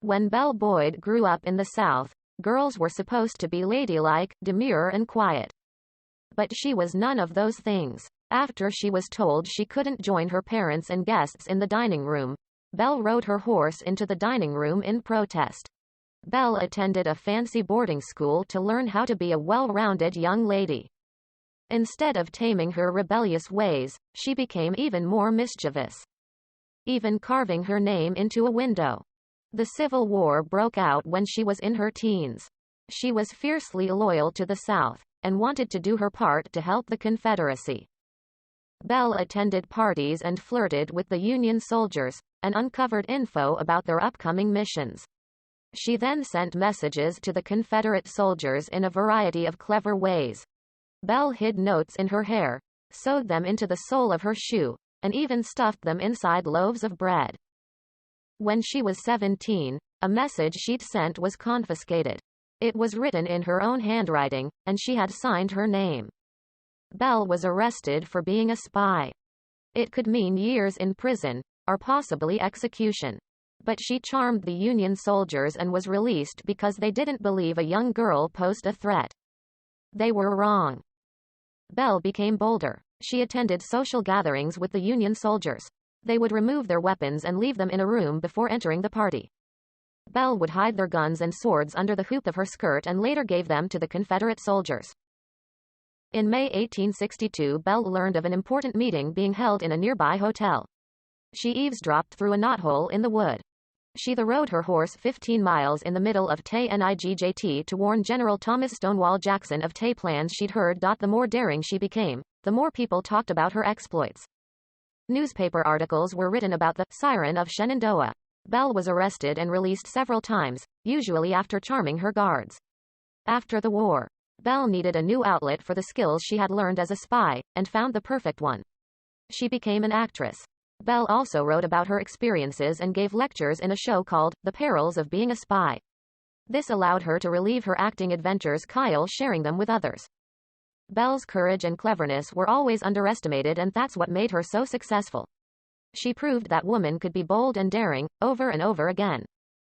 When Belle Boyd grew up in the South, girls were supposed to be ladylike, demure and quiet. But she was none of those things. After she was told she couldn't join her parents and guests in the dining room, Belle rode her horse into the dining room in protest. Belle attended a fancy boarding school to learn how to be a well-rounded young lady. Instead of taming her rebellious ways, she became even more mischievous, even carving her name into a window. The Civil War broke out when she was in her teens. She was fiercely loyal to the South, and wanted to do her part to help the Confederacy. Belle attended parties and flirted with the Union soldiers, and uncovered info about their upcoming missions. She then sent messages to the Confederate soldiers in a variety of clever ways. Belle hid notes in her hair, sewed them into the sole of her shoe, and even stuffed them inside loaves of bread. When she was 17, a message she'd sent was confiscated. It was written in her own handwriting, and she had signed her name. Belle was arrested for being a spy. It could mean years in prison, or possibly execution. But she charmed the Union soldiers and was released because they didn't believe a young girl posed a threat. They were wrong. Belle became bolder. She attended social gatherings with the Union soldiers. They would remove their weapons and leave them in a room before entering the party. Belle would hide their guns and swords under the hoop of her skirt and later gave them to the Confederate soldiers. In May 1862, Belle learned of an important meeting being held in a nearby hotel. She eavesdropped through a knothole in the wood. She rode her horse 15 miles in the middle of Tennessee to warn General Thomas Stonewall Jackson of plans she'd heard. The more daring she became, the more people talked about her exploits. Newspaper articles were written about the Siren of Shenandoah. Belle was arrested and released several times, usually after charming her guards. After the war, Belle needed a new outlet for the skills she had learned as a spy, and found the perfect one. She became an actress. Belle also wrote about her experiences and gave lectures in a show called The Perils of Being a Spy. This allowed her to relieve her acting adventures, sharing them with others. Belle's courage and cleverness were always underestimated, and that's what made her so successful. She proved that woman could be bold and daring, over and over again.